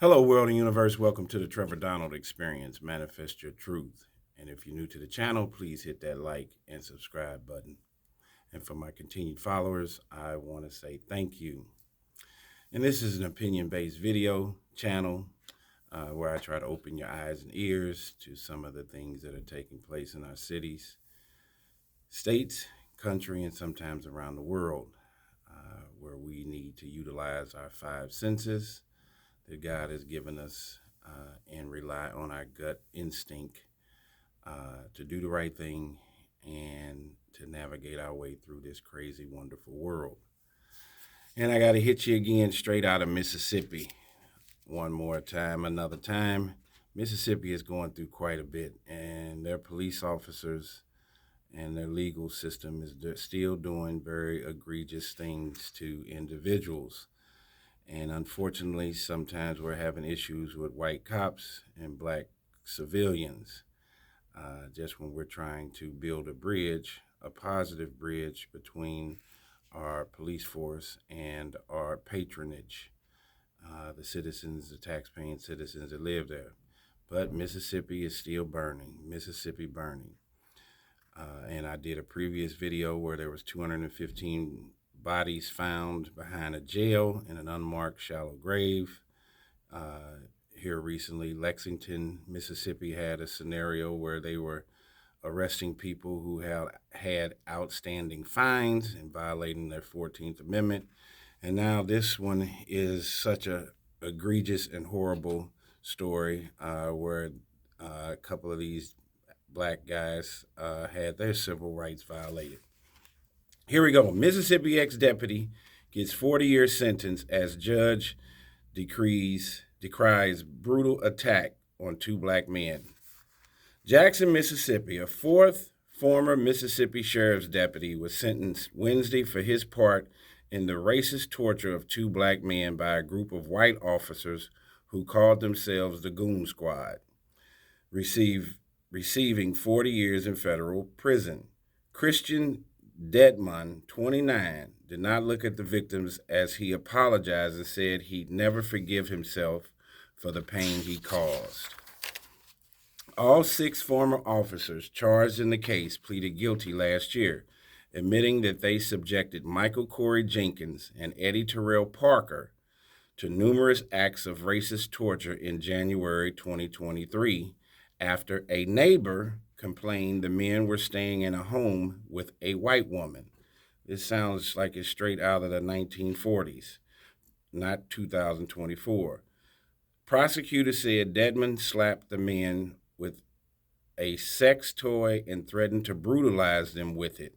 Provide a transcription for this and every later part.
Hello, world and universe. Welcome to the Trevor Donald Experience. Manifest your truth. And if you're new to the channel, please hit that like and subscribe button. And for my continued followers, I want to say thank you. And this is an opinion-based video channel where I try to open your eyes and ears to some of the things that are taking place in our cities, states, country, and sometimes around the world, where we need to utilize our five senses that God has given us and rely on our gut instinct to do the right thing and to navigate our way through this crazy, wonderful world. And I got to hit you again straight out of Mississippi. One more time, another time. Mississippi is going through quite a bit, and their police officers and their legal system is still doing very egregious things to individuals. And unfortunately, sometimes we're having issues with white cops and black civilians. Just when we're trying to build a bridge, a positive bridge between our police force and our patronage, the citizens, the taxpaying citizens that live there. But Mississippi is still burning, Mississippi burning. And I did a previous video where there was 215 bodies found behind a jail in an unmarked shallow grave. Here recently, Lexington, Mississippi had a scenario where they were arresting people who had outstanding fines and violating their 14th Amendment. And now this one is such a egregious and horrible story where a couple of these black guys had their civil rights violated. Here we go. Mississippi ex-deputy gets 40-year sentence as judge decries brutal attack on two black men. Jackson, Mississippi, a fourth former Mississippi sheriff's deputy was sentenced Wednesday for his part in the racist torture of two black men by a group of white officers who called themselves the Goon Squad, receiving 40 years in federal prison. Christian Dedmon, 29, did not look at the victims as he apologized and said he'd never forgive himself for the pain he caused. All six former officers charged in the case pleaded guilty last year, admitting that they subjected Michael Corey Jenkins and Eddie Terrell Parker to numerous acts of racist torture in January 2023 after a neighbor complained the men were staying in a home with a white woman. This sounds like it's straight out of the 1940s, not 2024. Prosecutors said Dedmon slapped the men with a sex toy and threatened to brutalize them with it.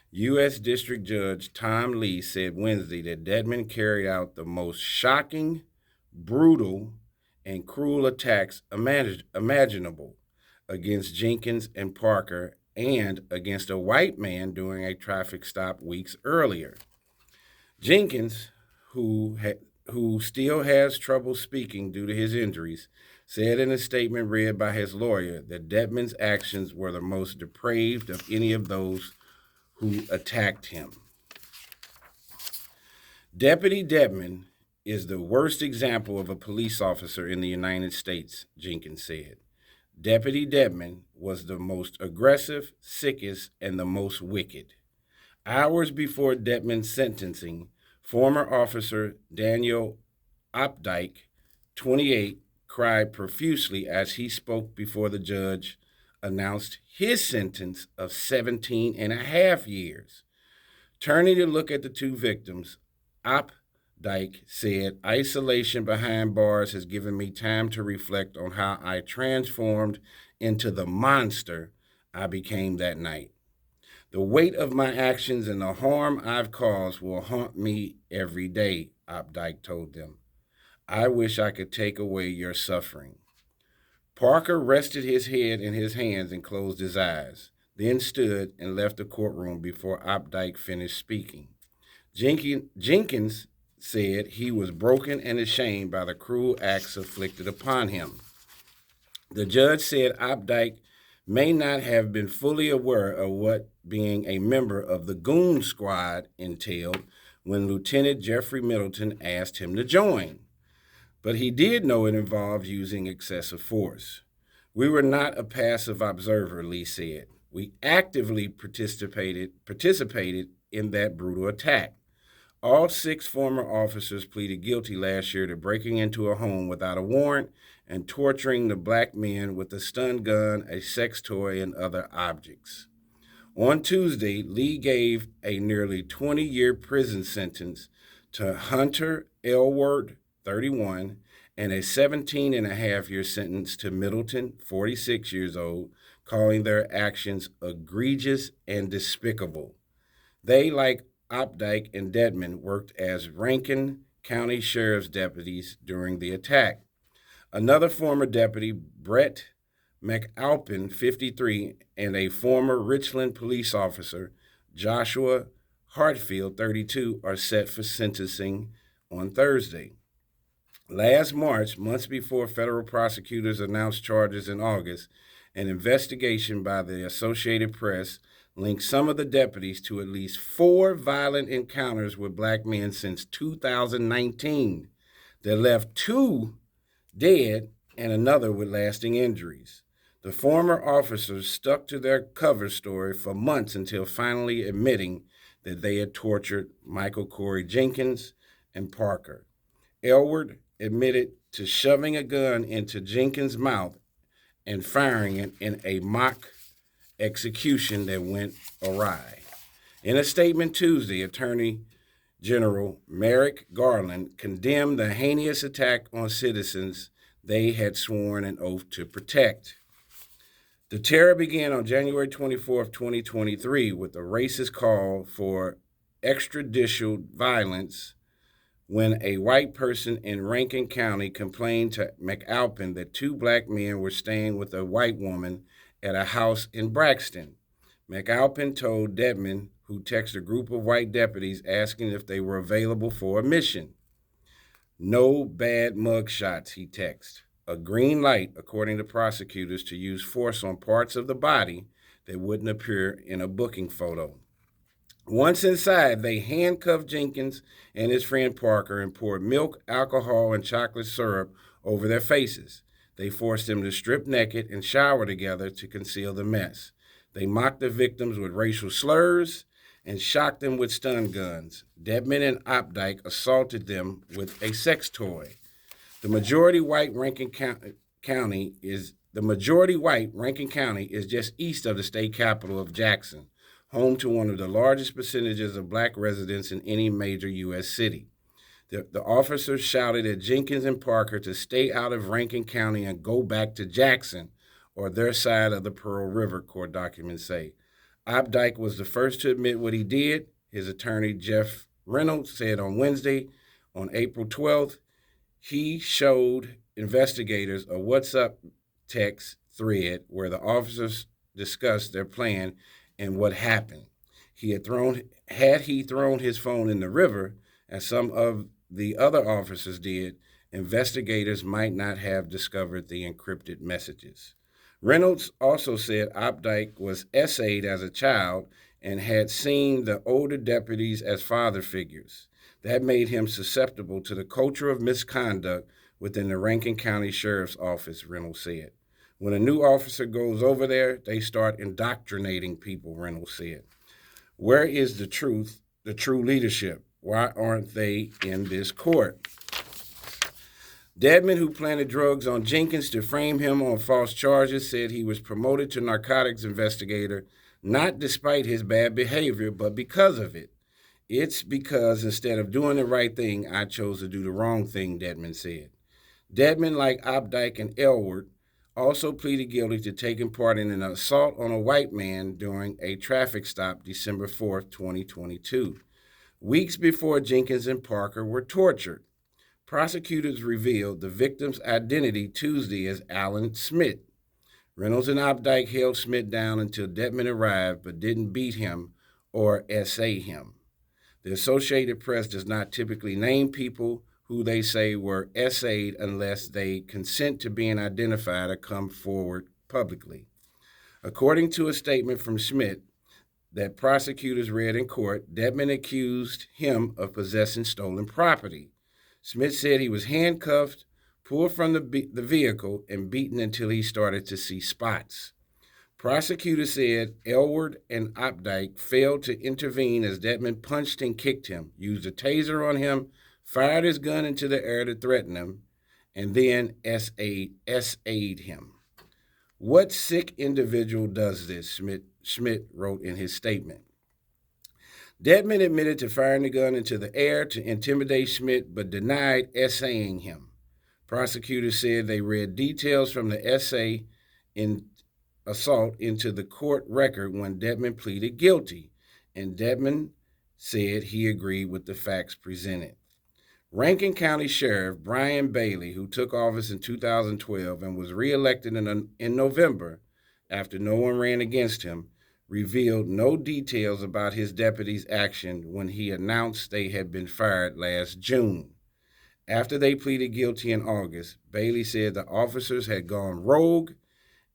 U.S. District Judge Tom Lee said Wednesday that Dedmon carried out the most shocking, brutal, and cruel attacks imaginable against Jenkins and Parker and against a white man during a traffic stop weeks earlier. Jenkins, who still has trouble speaking due to his injuries, said in a statement read by his lawyer that Dedmon's actions were the most depraved of any of those who attacked him. Deputy Dedmon is the worst example of a police officer in the United States, Jenkins said. Deputy Dedmon was the most aggressive, sickest, and the most wicked. Hours before Dedmon's sentencing, former officer Daniel Opdyke, 28, cried profusely as he spoke before the judge announced his sentence of 17 and a half years. Turning to look at the two victims, Opdyke said, "Isolation behind bars has given me time to reflect on how I transformed into the monster I became that night. The weight of my actions and the harm I've caused will haunt me every day," Opdyke told them. "I wish I could take away your suffering." Parker rested his head in his hands and closed his eyes, then stood and left the courtroom before Opdyke finished speaking. Jenkins said he was broken and ashamed by the cruel acts inflicted upon him. The judge said Opdyke may not have been fully aware of what being a member of the Goon Squad entailed when Lieutenant Jeffrey Middleton asked him to join. but he did know it involved using excessive force. We were not a passive observer, Lee said. We actively participated in that brutal attack. All six former officers pleaded guilty last year to breaking into a home without a warrant and torturing the black men with a stun gun, a sex toy, and other objects. On Tuesday, Lee gave a nearly 20-year prison sentence to Hunter Elward, 31, and a 17-and-a-half-year sentence to Middleton, 46 years old, calling their actions egregious and despicable. They, like Opdyke and Dedman, worked as Rankin County Sheriff's deputies during the attack. Another former deputy, Brett McAlpin, 53, and a former Richland police officer, Joshua Hartfield, 32, are set for sentencing on Thursday. Last March, months before federal prosecutors announced charges in August, an investigation by the Associated Press linked some of the deputies to at least 4 violent encounters with black men since 2019 that left 2 dead and another with lasting injuries. The former officers stuck to their cover story for months until finally admitting that they had tortured Michael Corey Jenkins and Parker. Elward admitted to shoving a gun into Jenkins' mouth and firing it in a mock execution that went awry. In a statement Tuesday, Attorney General Merrick Garland condemned the heinous attack on citizens they had sworn an oath to protect. The terror began on January 24, 2023, with a racist call for extrajudicial violence when a white person in Rankin County complained to McAlpin that 2 black men were staying with a white woman at a house in Braxton. McAlpin told Dedman, who texted a group of white deputies asking if they were available for a mission. No bad mug shots, he texted. A green light, according to prosecutors, to use force on parts of the body that wouldn't appear in a booking photo. Once inside, they handcuffed Jenkins and his friend Parker and poured milk, alcohol, and chocolate syrup over their faces. They forced them to strip naked and shower together to conceal the mess. They mocked the victims with racial slurs and shocked them with stun guns. Dedman and Opdyke assaulted them with a sex toy. The majority white Rankin County is just east of the state capital of Jackson, home to one of the largest percentages of black residents in any major U.S. city. The officers shouted at Jenkins and Parker to stay out of Rankin County and go back to Jackson, or their side of the Pearl River, court documents say. Opdyke was the first to admit what he did. His attorney, Jeff Reynolds, said on Wednesday, on April 12th, he showed investigators a WhatsApp text thread where the officers discussed their plan and what happened. Had he thrown his phone in the river, as some of the other officers did, investigators might not have discovered the encrypted messages. Reynolds also said Opdyke was essayed as a child and had seen the older deputies as father figures. That made him susceptible to the culture of misconduct within the Rankin County Sheriff's Office, Reynolds said. When a new officer goes over there, they start indoctrinating people, Reynolds said. Where is the true leadership? Why aren't they in this court? Dedman, who planted drugs on Jenkins to frame him on false charges, said he was promoted to narcotics investigator not despite his bad behavior, but because of it. It's because instead of doing the right thing, I chose to do the wrong thing, Dedman said. Dedman, like Opdyke and Elward, also pleaded guilty to taking part in an assault on a white man during a traffic stop December 4th, 2022. Weeks before Jenkins and Parker were tortured, prosecutors revealed the victim's identity Tuesday as Alan Smith. Reynolds and Opdyke held Smith down until Dedman arrived, but didn't beat him or essay him. The Associated Press does not typically name people who they say were essayed unless they consent to being identified or come forward publicly. According to a statement from Smith that prosecutors read in court, Dedman accused him of possessing stolen property. Smith said he was handcuffed pulled from the vehicle and beaten until he started to see spots. Prosecutors said Elward and Opdyke failed to intervene as Detman punched and kicked him, used a taser on him, fired his gun into the air to threaten him, and then SA'd him. What sick individual does this? Schmidt wrote in his statement. Detman admitted to firing the gun into the air to intimidate Schmidt, but denied essaying him. Prosecutors said they read details from the essay in assault into the court record when Detman pleaded guilty, and Detman said he agreed with the facts presented. Rankin County Sheriff Brian Bailey, who took office in 2012 and was reelected in November after no one ran against him, revealed no details about his deputy's action when he announced they had been fired last June. After they pleaded guilty in August, Bailey said the officers had gone rogue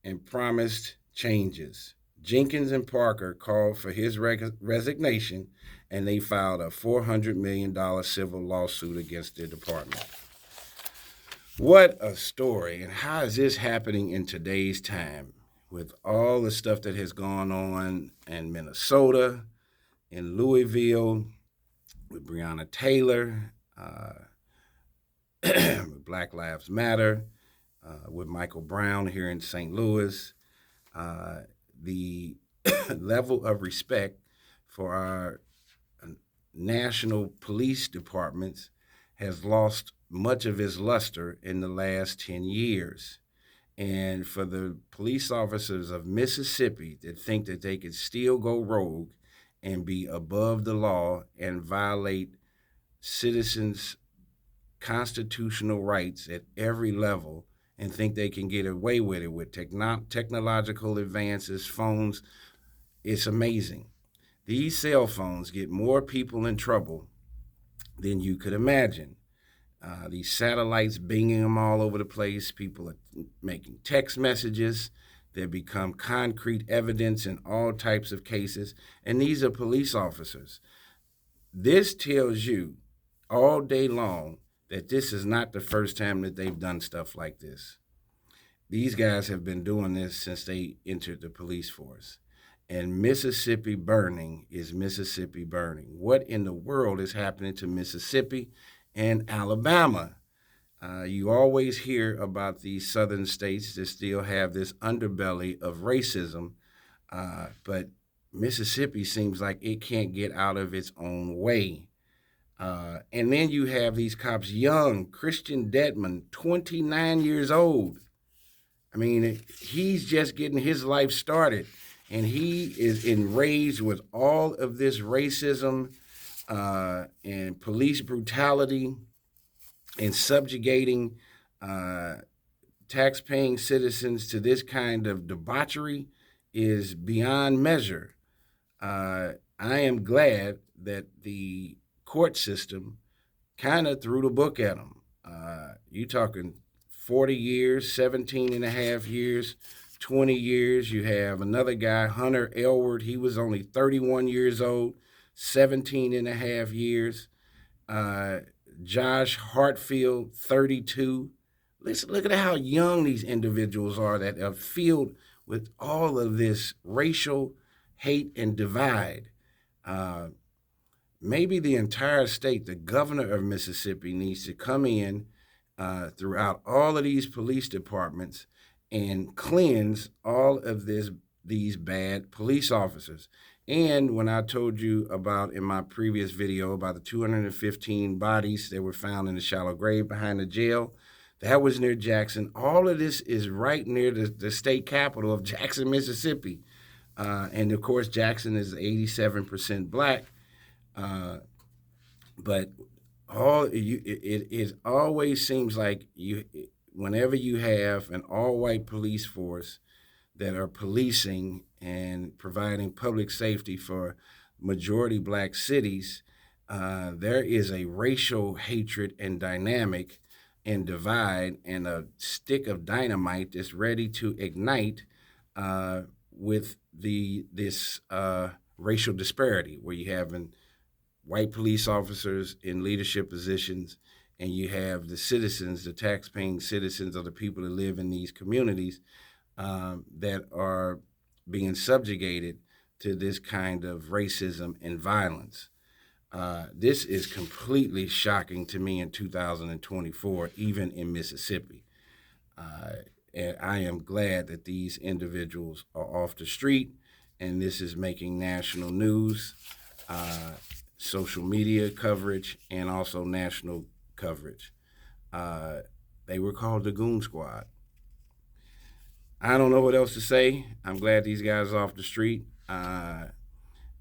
and promised changes. Jenkins and Parker called for his resignation, and they filed a $400 million civil lawsuit against their department. What a story, and how is this happening in today's time with all the stuff that has gone on in Minnesota, in Louisville, with Breonna Taylor, with Black Lives Matter, with Michael Brown here in St. Louis. The level of respect for our national police departments has lost much of its luster in the last 10 years. And for the police officers of Mississippi that think that they could still go rogue and be above the law and violate citizens' constitutional rights at every level and think they can get away with it with technological advances, phones, it's amazing. These cell phones get more people in trouble than you could imagine. These satellites binging them all over the place. People are making text messages that become concrete evidence in all types of cases. And these are police officers. This tells you all day long that this is not the first time that they've done stuff like this. These guys have been doing this since they entered the police force. And Mississippi burning is Mississippi burning. What in the world is happening to Mississippi and Alabama? You always hear about these southern states that still have this underbelly of racism, but Mississippi seems like it can't get out of its own way. And then you have these cops, young Christian Detman, 29 years old. I mean, he's just getting his life started, and he is enraged with all of this racism and police brutality and subjugating tax-paying citizens to this kind of debauchery is beyond measure. I am glad that the court system kind of threw the book at them. You talking 40 years, 17 and a half years, 20 years. You have another guy, Hunter Elward. He was only 31 years old, 17 and a half years. Josh Hartfield, 32. Listen, look at how young these individuals are that are filled with all of this racial hate and divide. Maybe the entire state, the governor of Mississippi, needs to come in throughout all of these police departments and cleanse all of these bad police officers. And when I told you about in my previous video about the 215 bodies that were found in the shallow grave behind the jail, that was near Jackson. All of this is right near the state capital of Jackson, Mississippi. And of course, Jackson is 87% black. But it always seems like whenever you have an all-white police force that are policing and providing public safety for majority black cities, there is a racial hatred and dynamic and divide and a stick of dynamite that's ready to ignite with this racial disparity where you have white police officers in leadership positions and you have the citizens, the tax-paying citizens, of the people that live in these communities that are being subjugated to this kind of racism and violence. This is completely shocking to me in 2024, even in Mississippi. And I am glad that these individuals are off the street, and this is making national news, social media coverage, and also national coverage. Uh, they were called the Goon Squad. I don't know what else to say. I'm glad these guys are off the street. I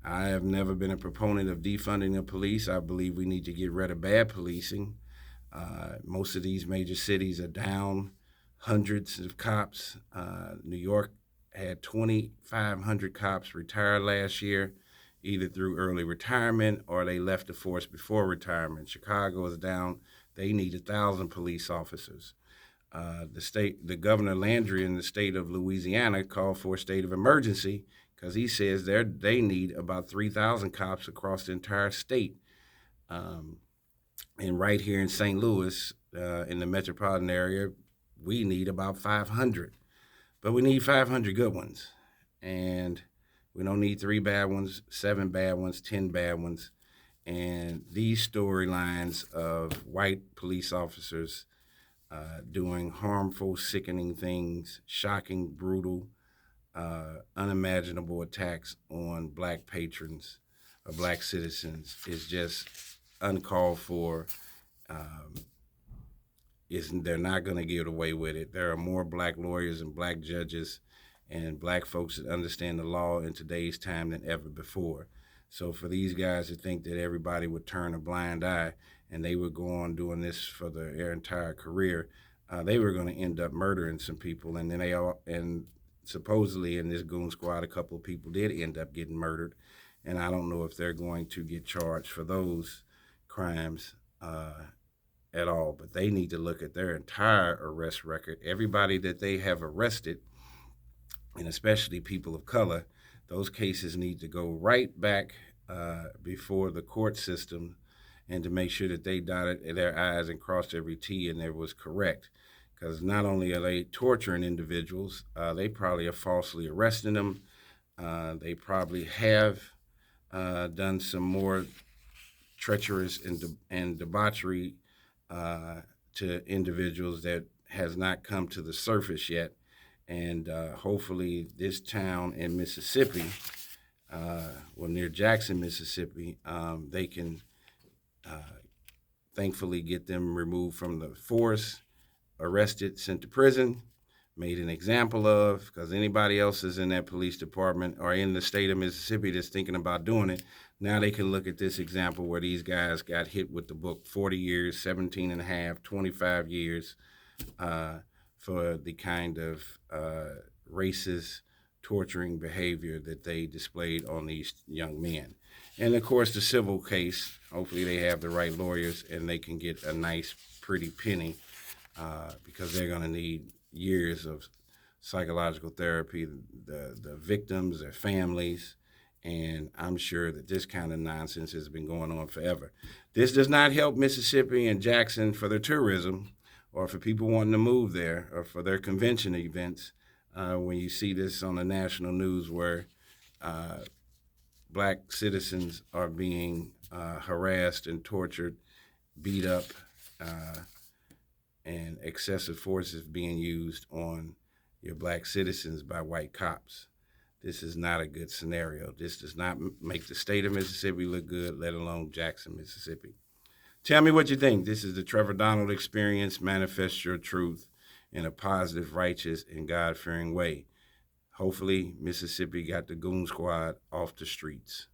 have never been a proponent of defunding the police. I believe we need to get rid of bad policing. Most of these major cities are down hundreds of cops. New York had 2,500 cops retire last year, either through early retirement or they left the force before retirement. Chicago is down. They need 1,000 police officers. The governor Landry in the state of Louisiana called for a state of emergency because he says they need about 3,000 cops across the entire state. And right here in St. Louis, in the metropolitan area, we need about 500. But we need 500 good ones. And we don't need 3 bad ones, 7 bad ones, 10 bad ones. And these storylines of white police officers doing harmful, sickening things, shocking, brutal, unimaginable attacks on black patrons or black citizens is just uncalled for. They're not going to get away with it. There are more black lawyers and black judges and black folks that understand the law in today's time than ever before. So for these guys to think that everybody would turn a blind eye and they would go on doing this for their entire career, they were going to end up murdering some people. And then supposedly in this Goon Squad, a couple of people did end up getting murdered. And I don't know if they're going to get charged for those crimes at all. But they need to look at their entire arrest record. Everybody that they have arrested, and especially people of color, those cases need to go right back before the court system, and to make sure that they dotted their I's and crossed every T and it was correct. Because not only are they torturing individuals, they probably are falsely arresting them. They probably have done some more treacherous and debauchery to individuals that has not come to the surface yet. And hopefully this town in Mississippi, near Jackson, Mississippi, they can thankfully get them removed from the force, arrested, sent to prison, made an example of, because anybody else is in that police department or in the state of Mississippi that's thinking about doing it, now they can look at this example where these guys got hit with the book 40 years, 17 and a half, 25 years for the kind of racist, torturing behavior that they displayed on these young men. And of course, the civil case, hopefully they have the right lawyers and they can get a nice, pretty penny because they're going to need years of psychological therapy, the victims, their families, and I'm sure that this kind of nonsense has been going on forever. This does not help Mississippi and Jackson for their tourism or for people wanting to move there or for their convention events. When you see this on the national news where black citizens are being harassed and tortured, beat up, and excessive force is being used on your black citizens by white cops. This is not a good scenario. This does not make the state of Mississippi look good, let alone Jackson, Mississippi. Tell me what you think. This is the Trevor Donald Experience. Manifest your truth in a positive, righteous, and God-fearing way. Hopefully, Mississippi got the Goon Squad off the streets.